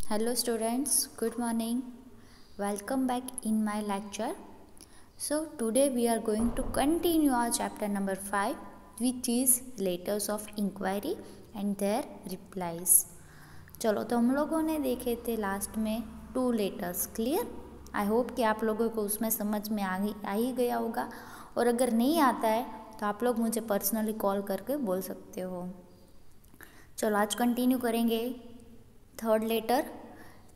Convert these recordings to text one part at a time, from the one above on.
Hello students, good morning. Welcome back in my lecture. So today we are going to continue our chapter number 5, which is letters of inquiry and their replies. चलो तो हम लोगों ने देखे थे last में 2 letters. Clear? I hope कि आप लोगों को उसमें समझ में आ ही गया होगा, और अगर नहीं आता है तो आप लोग मुझे पर्सनली कॉल करके बोल सकते हो. चलो आज कंटिन्यू करेंगे. Third letter.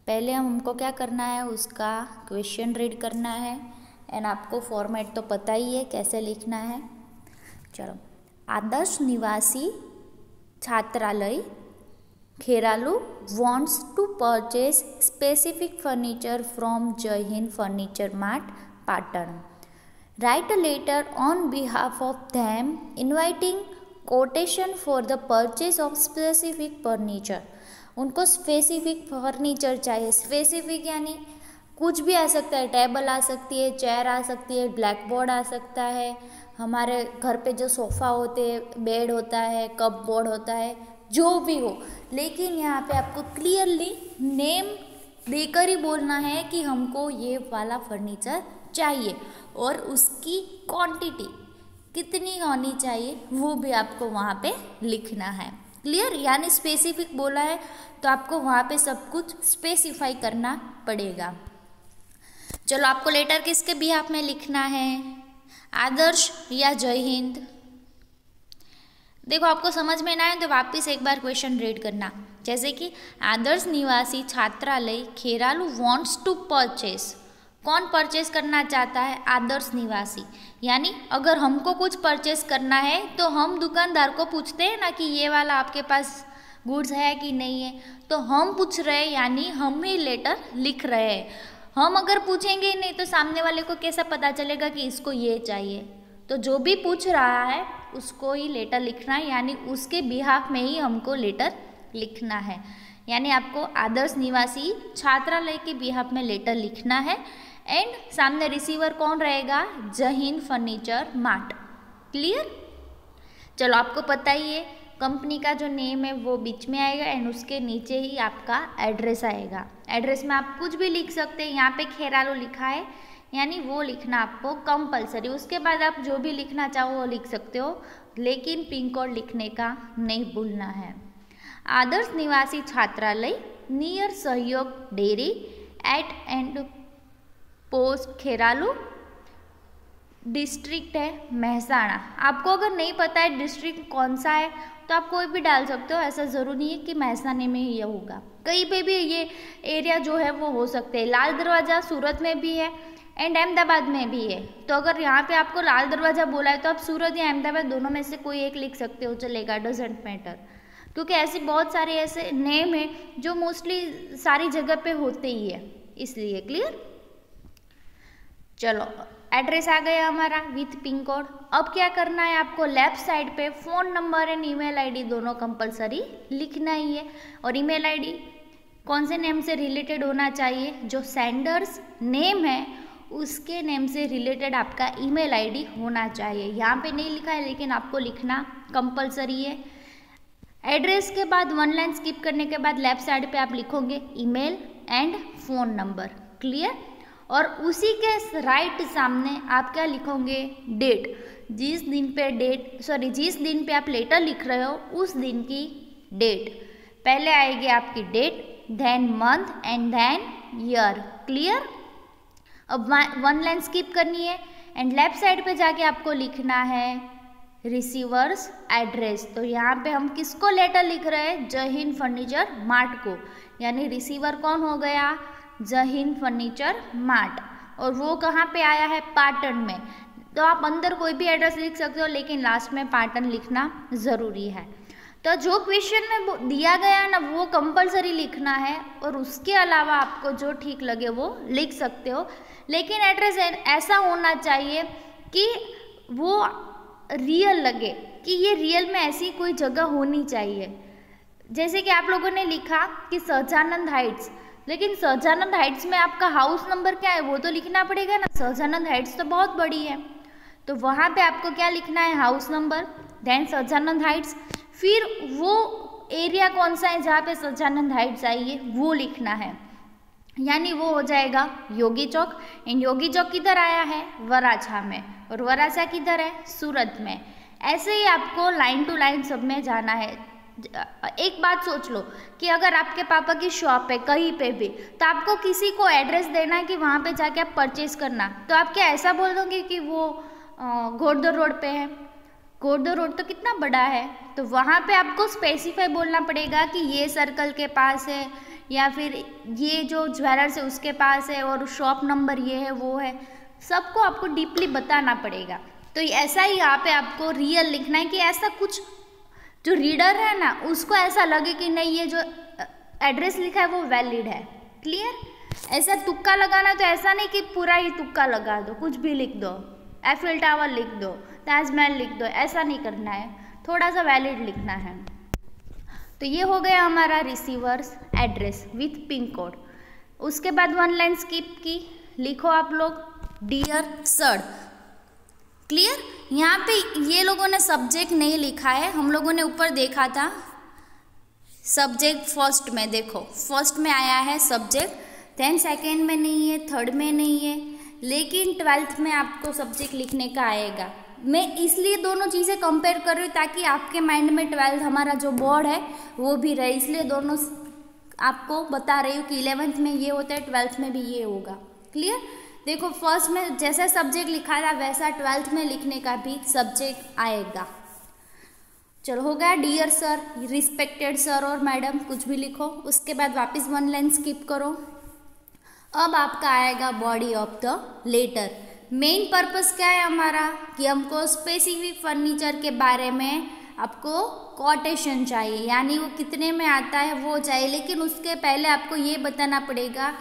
पहले हमको क्या करना है, उसका क्वेश्चन रीड करना है. एंड आपको फॉर्मेट तो पता ही है कैसे लिखना है. चलो. आदर्श Nivasi छात्रालय Kheralu wants to purchase specific furniture from Jai Hind Furniture Mart, Patan. Write a letter on behalf of them inviting quotation for the purchase of specific furniture. उनको स्पेसिफिक फर्नीचर चाहिए. स्पेसिफिक यानी कुछ भी आ सकता है. टेबल आ सकती है, चेयर आ सकती है, ब्लैक बोर्ड आ सकता है, हमारे घर पे जो सोफ़ा होते हैं, बेड होता है, कप बोर्ड होता है, जो भी हो. लेकिन यहाँ पे आपको क्लियरली नेम देकर ही बोलना है कि हमको ये वाला फर्नीचर चाहिए, और उसकी क्वांटिटी कितनी होनी चाहिए वो भी आपको वहाँ पे लिखना है. क्लियर? यानी स्पेसिफिक बोला है तो आपको वहाँ पे सब कुछ स्पेसिफाई करना पड़ेगा. चलो, आपको लेटर किसके बिहाफ में लिखना है, आदर्श या जय हिंद? देखो, आपको समझ में ना आए तो वापस एक बार क्वेश्चन रीड करना. जैसे कि आदर्श Nivasi छात्रालय Kheralu wants to purchase. कौन परचेस करना चाहता है? आदर्श निवासी. यानी अगर हमको कुछ परचेस करना है तो हम दुकानदार को पूछते हैं ना कि ये वाला आपके पास गुड्स है कि नहीं है. तो हम पूछ रहे हैं, यानी हम ही लेटर लिख रहे हैं. हम अगर पूछेंगे ही नहीं तो सामने वाले को कैसा पता चलेगा कि इसको ये चाहिए. तो जो भी पूछ रहा है उसको ही लेटर लिखना है, यानी उसके बिहाफ में ही हमको लेटर लिखना है. यानी आपको आदर्श निवासी छात्रालय के बिहाफ में लेटर लिखना है. एंड सामने रिसीवर कौन रहेगा? जय हिंद फर्नीचर मार्ट. क्लियर? चलो, आपको पता ही है कंपनी का जो नेम है वो बीच में आएगा एंड उसके नीचे ही आपका एड्रेस आएगा. एड्रेस में आप कुछ भी लिख सकते हैं. यहाँ पे खेरालू लिखा है, यानी वो लिखना आपको कंपलसरी. उसके बाद आप जो भी लिखना चाहो वो लिख सकते हो, लेकिन पिन कोड लिखने का नहीं भूलना है. Adarsh Nivasi Chhatralaya near Sahyog dairy at and post Kheralu, district है महसाणा. आपको अगर नहीं पता है डिस्ट्रिक्ट कौन सा है तो आप कोई भी डाल सकते हो. ऐसा ज़रूरी नहीं है कि महसाने में ही होगा, कहीं पे भी ये एरिया जो है वो हो सकते हैं. लाल दरवाज़ा सूरत में भी है एंड अहमदाबाद में भी है. तो अगर यहाँ पे आपको लाल दरवाज़ा बोला है तो आप सूरत या अहमदाबाद दोनों में से कोई एक लिख सकते हो, चलेगा, डजेंट मैटर. क्योंकि ऐसे बहुत सारे ऐसे नेम है जो मोस्टली सारी जगह पे होते ही है, इसलिए. क्लियर? चलो, एड्रेस आ गया हमारा विथ पिन कोड. अब क्या करना है, आपको लेफ्ट साइड पे phone number and email ID दोनों कंपलसरी लिखना ही है. और ईमेल आईडी कौन से नेम से रिलेटेड होना चाहिए? जो सेंडर्स नेम है उसके नेम से रिलेटेड आपका ईमेल आईडी होना चाहिए. यहाँ पे नहीं लिखा है लेकिन आपको लिखना कंपलसरी है. एड्रेस के बाद 1 लाइन स्किप करने के बाद लेफ्ट साइड पे आप लिखोगे email and phone number. Clear? और उसी के राइट सामने आप क्या लिखोगे? डेट. जिस दिन पे आप लेटर लिख रहे हो उस दिन की डेट. पहले आएगी आपकी date, then month and then year. Clear? अब 1 लाइन स्किप करनी है एंड लेफ्ट साइड पे जाके आपको लिखना है रिसीवर्स एड्रेस. तो यहाँ पे हम किसको लेटर लिख रहे हैं? जय हिंद फर्नीचर मार्ट को. यानी रिसीवर कौन हो गया? जय हिंद फर्नीचर मार्ट. और वो कहाँ पे आया है? पाटन में. तो आप अंदर कोई भी एड्रेस लिख सकते हो, लेकिन लास्ट में पाटन लिखना ज़रूरी है. तो जो क्वेश्चन में दिया गया है ना वो कंपलसरी लिखना है, और उसके अलावा आपको जो ठीक लगे वो लिख सकते हो. लेकिन एड्रेस ऐसा होना चाहिए कि वो रियल लगे, कि ये रियल में ऐसी कोई जगह होनी चाहिए. जैसे कि आप लोगों ने लिखा कि सहजानंद हाइट्स, लेकिन सहजानंद हाइट्स में आपका हाउस नंबर क्या है वो तो लिखना पड़ेगा ना. सहजानंद हाइट्स तो बहुत बड़ी है, तो वहाँ पे आपको क्या लिखना है? House number, then Sahajanand heights. फिर वो एरिया कौन सा है जहाँ पे सच्चानंद हाइट्स आई है वो लिखना है, यानी वो हो जाएगा योगी चौक। एंड योगी चौक किधर आया है? वराछा में, और वराछा किधर है? सूरत में। ऐसे ही आपको लाइन टू लाइन सब में जाना है। एक बात सोच लो कि अगर आपके पापा की शॉप है कहीं पे भी, तो आपको किसी को एड्रेस देना है कि वहाँ पे जाके आप परचेज करना, तो आप क्या ऐसा बोल दोगे कि वो घोड़दौड़ रोड पे है? घोड़दौड़ रोड तो कितना बड़ा है, तो वहाँ पे आपको स्पेसिफाई बोलना पड़ेगा कि ये सर्कल के पास है, या फिर ये जो ज्वेलर्स है उसके पास है, और शॉप नंबर ये है वो है, सबको आपको डीपली बताना पड़ेगा। तो ऐसा ही यहाँ पे आपको रियल लिखना है कि ऐसा कुछ जो रीडर है ना उसको ऐसा लगे कि नहीं ये जो एड्रेस लिखा है वो वैलिड है। क्लियर? ऐसा तुक्का लगाना तो ऐसा नहीं कि पूरा ही तुक्का लगा दो, कुछ भी लिख दो, एफिल टावर लिख दो, ताजमहल लिख दो, ऐसा नहीं करना है, थोड़ा सा वैलिड लिखना है। तो ये हो गया हमारा receiver's address with pin code. उसके बाद वन लाइन स्किप की, लिखो आप लोग डियर सर। क्लियर? यहाँ पे ये लोगों ने सब्जेक्ट नहीं लिखा है, हम लोगों ने ऊपर देखा था सब्जेक्ट फर्स्ट में, देखो फर्स्ट में आया है सब्जेक्ट, देन सेकेंड में नहीं है, थर्ड में नहीं है, लेकिन 12th में आपको सब्जेक्ट लिखने का आएगा। मैं इसलिए दोनों चीज़ें कंपेयर कर रही हूँ ताकि आपके माइंड में 12th हमारा जो बोर्ड है वो भी रहे, इसलिए दोनों आपको बता रही हूँ कि 11th में ये होता है, 12th में भी ये होगा। क्लियर? देखो फर्स्ट में जैसा सब्जेक्ट लिखा था वैसा 12th में लिखने का भी सब्जेक्ट आएगा। चलो हो गया डियर सर, रिस्पेक्टेड सर और मैडम, कुछ भी लिखो। उसके बाद वापस वन लाइन स्किप करो। अब आपका आएगा body of the letter. Main purpose क्या है हमारा कि हमको स्पेसिफिक फर्नीचर के बारे में आपको कोटेशन चाहिए, यानी वो कितने में आता है वो चाहिए, लेकिन उसके पहले आपको ये बताना पड़ेगा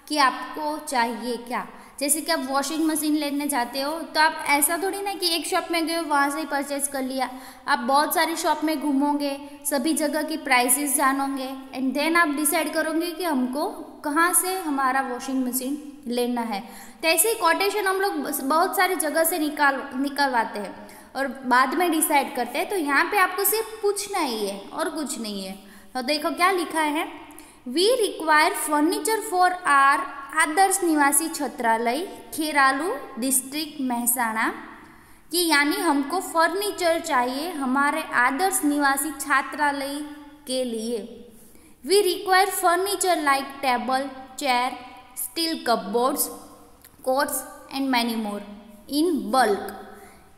कि आपको चाहिए क्या। जैसे कि आप वॉशिंग मशीन लेने जाते हो तो आप ऐसा थोड़ी ना कि एक शॉप में गए हो वहाँ से ही परचेज कर लिया, आप बहुत सारी शॉप में घूमोगे, सभी जगह की प्राइसेस जानोगे, एंड देन आप डिसाइड करोगे कि हमको कहाँ से हमारा वॉशिंग मशीन लेना है। तो ऐसे ही कोटेशन हम लोग बहुत सारी जगह से निकलवाते हैं और बाद में डिसाइड करते हैं। तो यहाँ पे आपको सिर्फ पूछना ही है और कुछ नहीं है। तो देखो क्या लिखा है, we require furniture for our Adarsh Niwasi Chhatralaya Kheralu district Mehsana, कि यानी हमको फर्नीचर चाहिए हमारे आदर्श निवासी छात्रालय के लिए। We require furniture like table, chair, steel cupboards, cots and many more in bulk,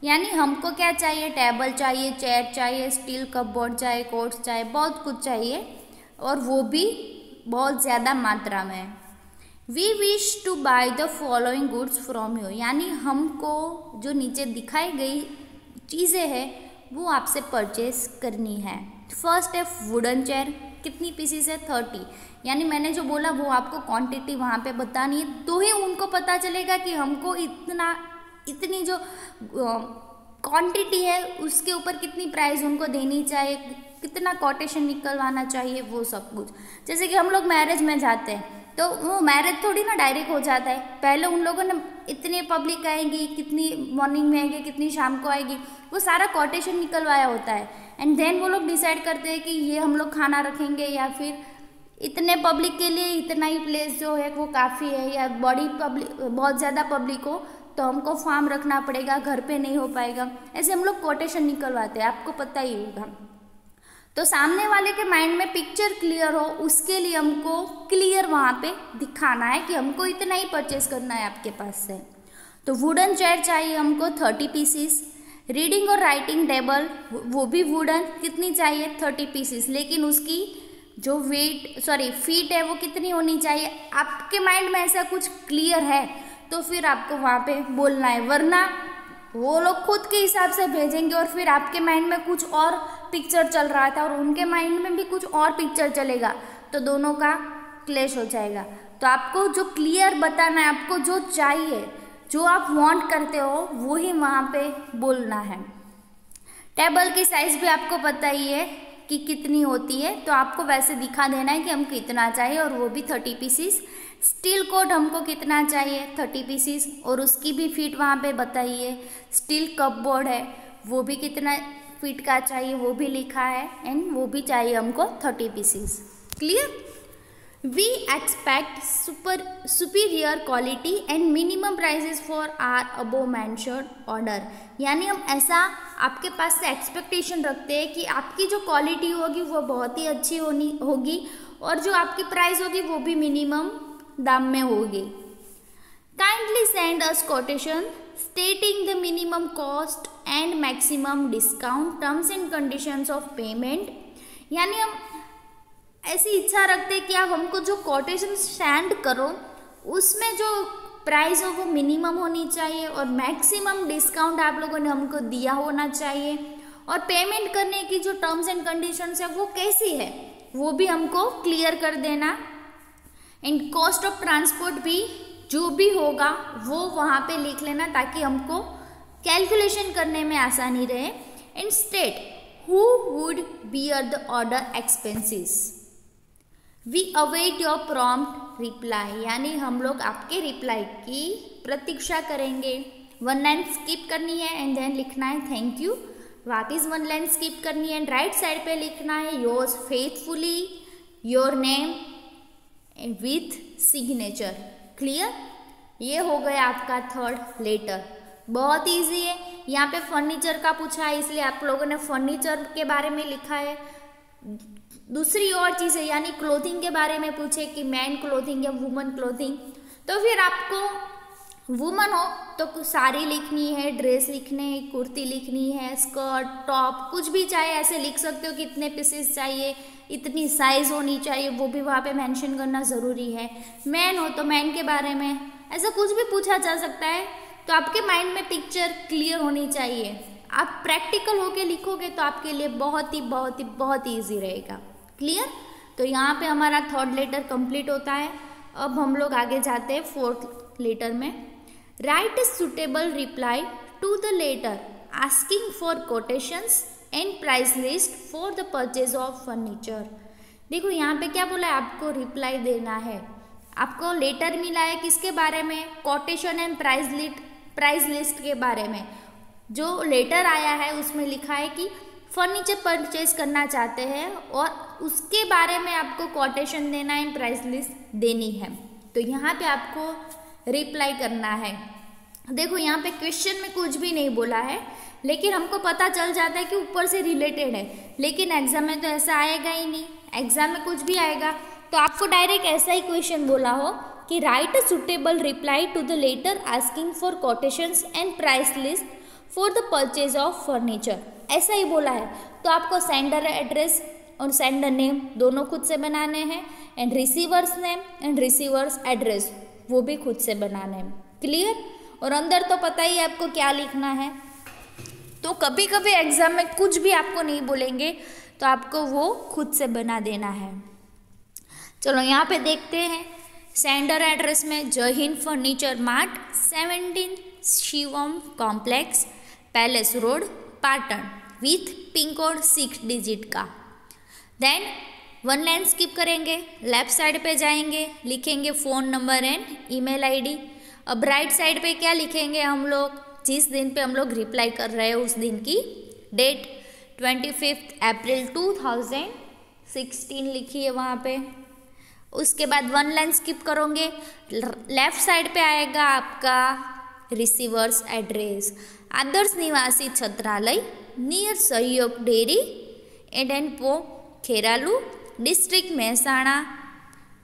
यानी हमको क्या चाहिए, टेबल चाहिए, चेयर चाहिए, स्टील कपबोर्ड चाहिए, कोट्स चाहिए, बहुत कुछ चाहिए और वो भी बहुत ज़्यादा मात्रा में। We wish to buy the following goods from you, यानी हमको जो नीचे दिखाई गई चीज़ें हैं वो आपसे परचेज करनी है। फर्स्ट है वुडन चेयर, कितनी पीसीस है 30, यानी मैंने जो बोला वो आपको क्वांटिटी वहाँ पे बतानी है, तो ही उनको पता चलेगा कि हमको इतनी जो क्वांटिटी है उसके ऊपर कितनी प्राइस उनको देनी चाहिए, कितना कोटेशन निकलवाना चाहिए, वो सब कुछ। जैसे कि हम लोग मैरिज में जाते हैं तो वो मैरिज थोड़ी ना डायरेक्ट हो जाता है, पहले उन लोगों ने इतनी पब्लिक आएगी, कितनी मॉर्निंग में आएगी, कितनी शाम को आएगी, वो सारा कोटेशन निकलवाया होता है, एंड देन वो लोग डिसाइड करते हैं कि ये हम लोग खाना रखेंगे या फिर इतने पब्लिक के लिए इतना ही प्लेस जो है वो काफ़ी है, या बड़ी पब्लिक बहुत ज़्यादा पब्लिक हो तो हमको फार्म रखना पड़ेगा, घर पे नहीं हो पाएगा, ऐसे हम लोग कोटेशन निकलवाते हैं, आपको पता ही होगा। तो सामने वाले के माइंड में पिक्चर क्लियर हो उसके लिए हमको क्लियर वहाँ पे दिखाना है कि हमको इतना ही परचेज करना है आपके पास से। तो वुडन चेयर चाहिए हमको 30 पीसीस, रीडिंग और राइटिंग टेबल वो भी वुडन, कितनी चाहिए 30 पीसीस, लेकिन उसकी जो फीट है वो कितनी होनी चाहिए, आपके माइंड में ऐसा कुछ क्लियर है तो फिर आपको वहाँ पे बोलना है, वरना वो लोग खुद के हिसाब से भेजेंगे और फिर आपके माइंड में कुछ और पिक्चर चल रहा था और उनके माइंड में भी कुछ और पिक्चर चलेगा, तो दोनों का क्लैश हो जाएगा। तो आपको जो क्लियर बताना है, आपको जो चाहिए, जो आप वांट करते हो वो ही वहाँ पे बोलना है। टेबल की साइज़ भी आपको पता ही है कि कितनी होती है, तो आपको वैसे दिखा देना है कि हमको इतना चाहिए और वो भी 30 पीसीस। स्टील कोट हमको कितना चाहिए 30 पीसीस और उसकी भी फीट वहाँ पे बताइए। स्टील कप बोर्ड है वो भी कितना फीट का चाहिए वो भी लिखा है, एंड वो भी चाहिए हमको 30 pieces. Clear? We expect superior quality and minimum prices for our above mentioned order. यानी हम ऐसा आपके पास से एक्सपेक्टेशन रखते हैं कि आपकी जो क्वालिटी होगी वो बहुत ही अच्छी होगी और जो आपकी प्राइस होगी वो भी मिनिमम दाम में होगी। Kindly send us quotation stating the minimum cost and maximum discount, terms and conditions of payment. यानी हम ऐसी इच्छा रखते हैं कि आप हमको जो कोटेशन सेंड करो उसमें जो प्राइस हो वो मिनिमम होनी चाहिए और मैक्सिमम डिस्काउंट आप लोगों ने हमको दिया होना चाहिए, और पेमेंट करने की जो टर्म्स एंड कंडीशंस है वो कैसी है वो भी हमको क्लियर कर देना। एंड कॉस्ट ऑफ ट्रांसपोर्ट भी जो भी होगा वो वहाँ पे लिख लेना ताकि हमको कैलकुलेशन करने में आसानी रहे। And state who would bear the order expenses. We await your prompt reply. यानी हम लोग आपके रिप्लाई की प्रतीक्षा करेंगे। 1 लाइन स्किप करनी है एंड देन लिखना है थैंक यू। वापिस 1 लाइन स्किप करनी है, राइट साइड पे लिखना है yours faithfully, your name with signature. Clear? ये हो गया आपका 3rd लेटर। बहुत इजी है। यहाँ पे फर्नीचर का पूछा है इसलिए आप लोगों ने फर्नीचर के बारे में लिखा है। दूसरी और चीज़ है यानी क्लोथिंग के बारे में पूछे कि मैन क्लोथिंग या वुमन क्लोथिंग, तो फिर आपको वुमन हो तो साड़ी लिखनी है, ड्रेस लिखने है, कुर्ती लिखनी है, स्कर्ट, टॉप, कुछ भी चाहे ऐसे लिख सकते हो। कितने पीसेस चाहिए, इतनी साइज होनी चाहिए, वो भी वहाँ पे मेंशन करना ज़रूरी है। मैन हो तो मैन के बारे में ऐसा कुछ भी पूछा जा सकता है। तो आपके माइंड में पिक्चर क्लियर होनी चाहिए। आप प्रैक्टिकल होके लिखोगे तो आपके लिए बहुत ही ईजी रहेगा। क्लियर? तो यहाँ पे हमारा 3rd लेटर कंप्लीट होता है। अब हम लोग आगे जाते हैं 4th लेटर में। Write a suitable reply to the letter asking for quotations and price list for the purchase of furniture. देखो यहाँ पे क्या बोला है, आपको रिप्लाई देना है। आपको लेटर मिला है किसके बारे में? कोटेशन एंड प्राइस लिस्ट के बारे में। जो लेटर आया है उसमें लिखा है कि फर्नीचर परचेज करना चाहते हैं और उसके बारे में आपको कोटेशन देना है, प्राइस लिस्ट देनी है। तो यहाँ पे आपको रिप्लाई करना है। देखो यहाँ पे क्वेश्चन में कुछ भी नहीं बोला है, लेकिन हमको पता चल जाता है कि ऊपर से रिलेटेड है, लेकिन एग्जाम में तो ऐसा आएगा ही नहीं। एग्जाम में कुछ भी आएगा तो आपको डायरेक्ट ऐसा ही क्वेश्चन बोला हो कि write a suitable reply to the letter asking for quotations and price list for the purchase of furniture, ऐसा ही बोला है। तो आपको सेंडर एड्रेस और सेंडर नेम दोनों खुद से बनाने हैं, and receiver's name and receiver's address वो भी खुद से बनाने हैं। क्लियर? और अंदर तो पता ही है आपको क्या लिखना है। तो कभी कभी एग्जाम में कुछ भी आपको नहीं बोलेंगे तो आपको वो खुद से बना देना है। चलो यहाँ पे देखते हैं। सेंडर एड्रेस में जय Hind furniture mart, 17 Shivam complex, palace road, Patan, with pin code 6 digit का। देन 1 लाइन स्किप करेंगे, लेफ्ट साइड पे जाएंगे, लिखेंगे phone number and email ID. अब राइट साइड पे क्या लिखेंगे हम लोग? जिस दिन पे हम लोग रिप्लाई कर रहे हैं उस दिन की डेट 25 अप्रैल 2016 लिखी है वहाँ पे। उसके बाद 1 लाइन स्किप करोगे, लेफ्ट साइड पे आएगा आपका receivers address, Adarsh Niwasi Chhatralaya near Sahyog dairy एडेनपो Kheralu, district Mehsana,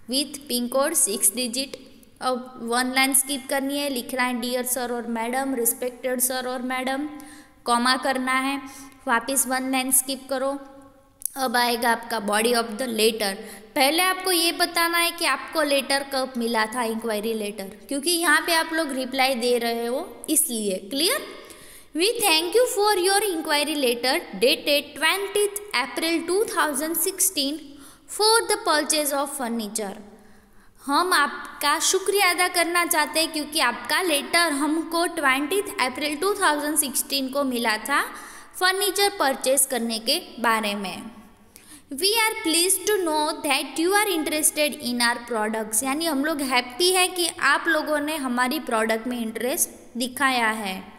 with pin code 6 डिजिट। अब 1 लाइन स्किप करनी है, लिखना है डियर सर और मैडम, रिस्पेक्टेड सर और मैडम, कॉमा करना है, वापस 1 लाइन स्किप करो। अब आएगा आपका बॉडी ऑफ द लेटर। पहले आपको ये बताना है कि आपको लेटर कब मिला था, इंक्वायरी लेटर, क्योंकि यहाँ पे आप लोग रिप्लाई दे रहे हो इसलिए। Clear? We thank you for your inquiry letter dated 20 April 2016 for the purchase of furniture. हम आपका शुक्रिया अदा करना चाहते हैं क्योंकि आपका लेटर हमको 20 अप्रैल 2016 को मिला था फर्नीचर परचेज करने के बारे में। We are pleased to know that you are interested in our products, यानी हम लोग हैप्पी है कि आप लोगों ने हमारी प्रोडक्ट में इंटरेस्ट दिखाया है।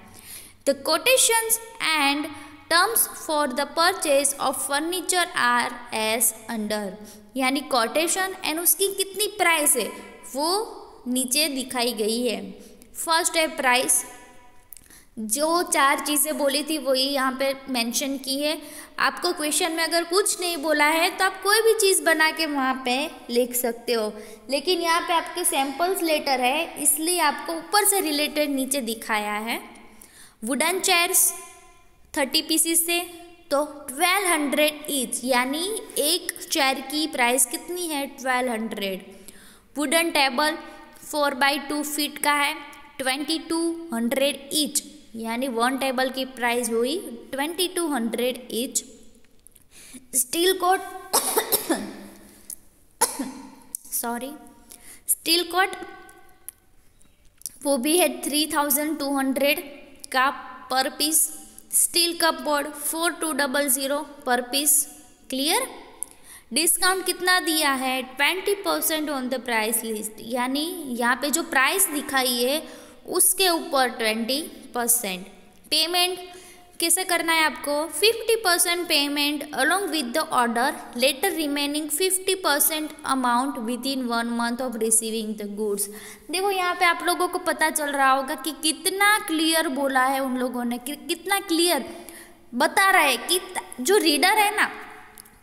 The quotations and terms for the purchase of furniture are as under, यानी कोटेशन एंड उसकी कितनी प्राइस है वो नीचे दिखाई गई है। फर्स्ट है प्राइस, जो 4 चीज़ें बोली थी वही यहाँ पे मेंशन की है। आपको क्वेश्चन में अगर कुछ नहीं बोला है तो आप कोई भी चीज़ बना के वहाँ पे लिख सकते हो, लेकिन यहाँ पे आपके सैम्पल्स लेटर है इसलिए आपको ऊपर से रिलेटेड नीचे दिखाया है। वुडन चेयर्स 30 पीसीस से तो 1200 ईच, यानी एक चेयर की प्राइस कितनी है 1200। वुडन टेबल 4x2 फीट का है 2200 ईच, यानी 1 टेबल की प्राइस हुई 2200 each. Steel cot steel cot वो भी है 3200 का पर पीस। स्टील कप बोर्ड 4200 पर पीस। क्लियर। डिस्काउंट कितना दिया है 20% ऑन द प्राइस लिस्ट, यानी यहाँ पे जो प्राइस दिखाई है उसके ऊपर 20%। पेमेंट कैसे करना है आपको 50% payment along with the order, letter remaining 50% amount within 1 month of receiving the goods. देखो यहाँ पे आप लोगों को पता चल रहा होगा कि कितना क्लियर बोला है उन लोगों ने, कितना क्लियर बता रहा है कि जो रीडर है ना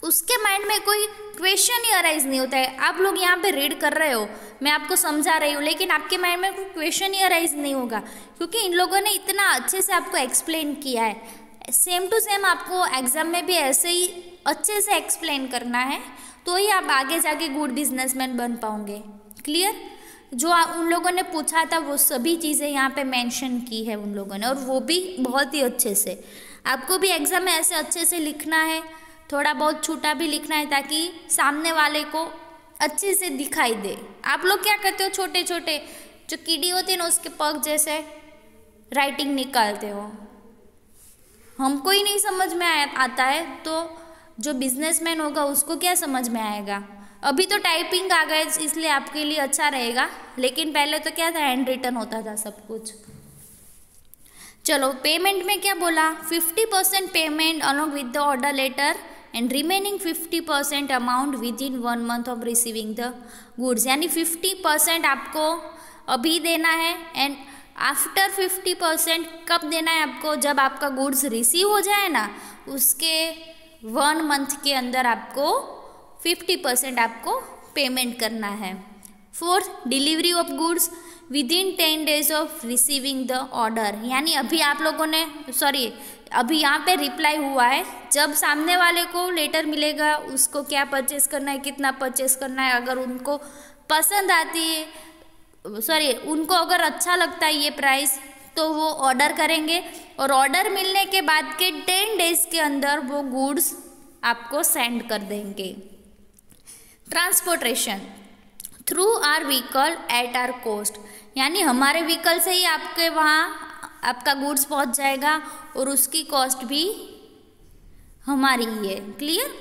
उसके माइंड में कोई क्वेश्चन ही अराइज नहीं होता है। आप लोग यहाँ पे रीड कर रहे हो, मैं आपको समझा रही हूँ, लेकिन आपके माइंड में कोई क्वेश्चन ही अराइज नहीं होगा क्योंकि इन लोगों ने इतना अच्छे से आपको एक्सप्लेन किया है। सेम टू सेम आपको एग्जाम में भी ऐसे ही अच्छे से एक्सप्लेन करना है, तो ही आप आगे जाके गुड बिजनेसमैन बन पाओगे। क्लियर। जो उन लोगों ने पूछा था वो सभी चीज़ें यहाँ पे मेंशन की है उन लोगों ने, और वो भी बहुत ही अच्छे से। आपको भी एग्जाम में ऐसे अच्छे से लिखना है, थोड़ा बहुत छोटा भी लिखना है ताकि सामने वाले को अच्छे से दिखाई दे। आप लोग क्या करते हो, छोटे छोटे जो कीड़ी होती है ना उसके पग जैसे राइटिंग निकालते हो, हमको ही नहीं समझ में आता है तो जो बिजनेसमैन होगा उसको क्या समझ में आएगा। अभी तो टाइपिंग आ गए इसलिए आपके लिए अच्छा रहेगा, लेकिन पहले तो क्या था, हैंड रिटन होता था सब कुछ। चलो पेमेंट में क्या बोला 50% payment along with the order letter and remaining 50% amount within 1 month of receiving the goods, यानी 50% आपको अभी देना है एंड आफ्टर 50% कब देना है आपको, जब आपका गुड्स रिसीव हो जाए ना उसके 1 मंथ के अंदर आपको 50% आपको पेमेंट करना है। 4th delivery of goods with in 10 days of receiving the order, यानी अभी आप लोगों ने अभी यहाँ पे रिप्लाई हुआ है, जब सामने वाले को लेटर मिलेगा उसको क्या परचेस करना है, कितना परचेस करना है, अगर उनको पसंद आती है उनको अगर अच्छा लगता है ये प्राइस तो वो ऑर्डर करेंगे, और ऑर्डर मिलने के बाद के 10 days के अंदर वो गुड्स आपको सेंड कर देंगे। Transportation through our vehicle at our cost, यानी हमारे व्हीकल से ही आपके वहाँ आपका गुड्स पहुँच जाएगा और उसकी कॉस्ट भी हमारी ही है। Clear.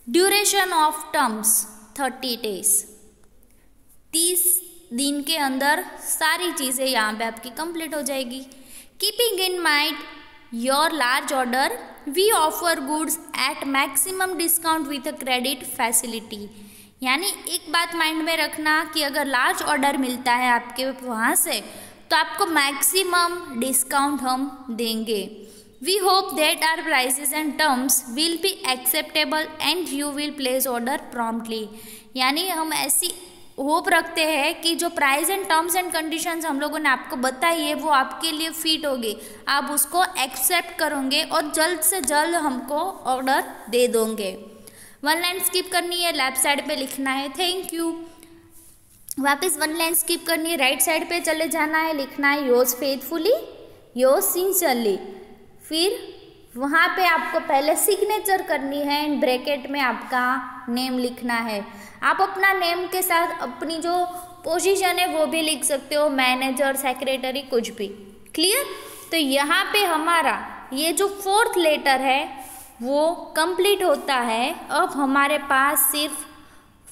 Duration of terms 30 days, 30 दिन के अंदर सारी चीज़ें यहाँ पे आपकी कंप्लीट हो जाएगी। Keeping in mind your large order we offer goods at maximum discount with a credit facility, यानी एक बात माइंड में रखना कि अगर लार्ज ऑर्डर मिलता है आपके वहाँ से तो आपको मैक्सिमम डिस्काउंट हम देंगे। We hope that our prices and terms will be acceptable and you will place order promptly, यानी हम ऐसी होप रखते हैं कि जो price and terms and conditions हम लोगों ने आपको बताई है वो आपके लिए फिट होगी, आप उसको एक्सेप्ट करोगे और जल्द से जल्द हमको ऑर्डर दे दोगे। 1 लाइन स्किप करनी है, लेफ्ट साइड पे लिखना है थैंक यू, वापस 1 लाइन स्किप करनी है, राइट साइड पे चले जाना है, लिखना है योर्स फेथफुली योर्स सिंसियरली, फिर वहाँ पे आपको पहले सिग्नेचर करनी है एंड ब्रैकेट में आपका नेम लिखना है। आप अपना नेम के साथ अपनी जो पोजीशन है वो भी लिख सकते हो, मैनेजर, सेक्रेटरी, कुछ भी। क्लियर। तो यहाँ पे हमारा ये जो 4th लेटर है वो कंप्लीट होता है। अब हमारे पास सिर्फ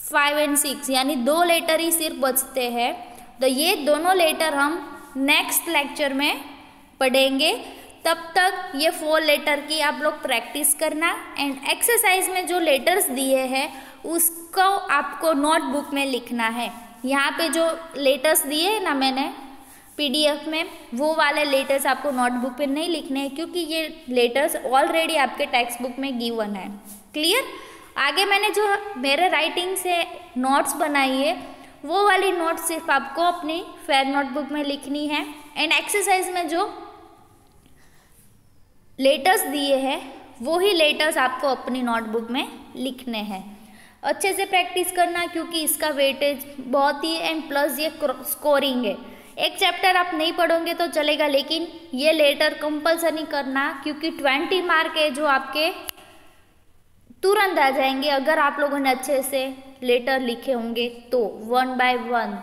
5 और 6 यानी 2 लेटर ही सिर्फ बचते हैं, तो ये दोनों लेटर हम नेक्स्ट लेक्चर में पढ़ेंगे। तब तक ये 4 लेटर की आप लोग प्रैक्टिस करना। एंड एक्सरसाइज में जो लेटर्स दिए हैं उसको आपको नोटबुक में लिखना है। यहाँ पे जो लेटर्स दिए हैं ना मैंने PDF में, वो वाले लेटर्स आपको नोटबुक पे नहीं लिखने हैं, क्योंकि ये लेटर्स ऑलरेडी आपके टेक्स्ट बुक में गिवन है। क्लियर? आगे मैंने जो मेरे राइटिंग से नोट्स बनाई है वो वाली नोट्स सिर्फ आपको अपनी फेयर नोटबुक में लिखनी है। एंड एक्सरसाइज में जो लेटर्स दिए हैं वो ही लेटर्स आपको अपनी नोटबुक में लिखने हैं। अच्छे से प्रैक्टिस करना, क्योंकि इसका वेटेज बहुत ही एंड प्लस ये स्कोरिंग है। एक चैप्टर आप नहीं पढ़ोगे तो चलेगा, लेकिन ये लेटर कंपल्सरी करना, क्योंकि 20 मार्क है जो आपके तुरंत आ जाएंगे अगर आप लोगों ने अच्छे से लेटर लिखे होंगे तो। 1 by 1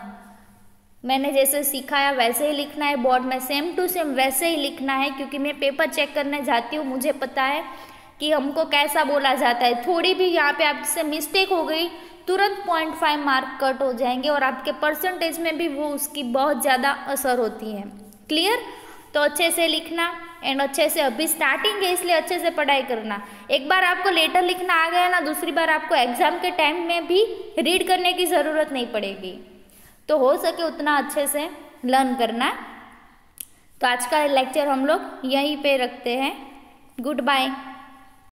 मैंने जैसे सिखाया वैसे ही लिखना है, बोर्ड में सेम टू सेम वैसे ही लिखना है, क्योंकि मैं पेपर चेक करने जाती हूँ, मुझे पता है कि हमको कैसा बोला जाता है। थोड़ी भी यहाँ पे आपसे मिस्टेक हो गई तुरंत 0.5 मार्क कट हो जाएंगे और आपके परसेंटेज में भी वो उसकी बहुत ज़्यादा असर होती है। क्लियर? तो अच्छे से लिखना एंड अच्छे से, अभी स्टार्टिंग है इसलिए अच्छे से पढ़ाई करना। एक बार आपको लेटर लिखना आ गया ना, दूसरी बार आपको एग्जाम के टाइम में भी रीड करने की ज़रूरत नहीं पड़ेगी। तो हो सके उतना अच्छे से लर्न करना। तो आज का लेक्चर हम लोग यहीं पे रखते हैं। Good bye.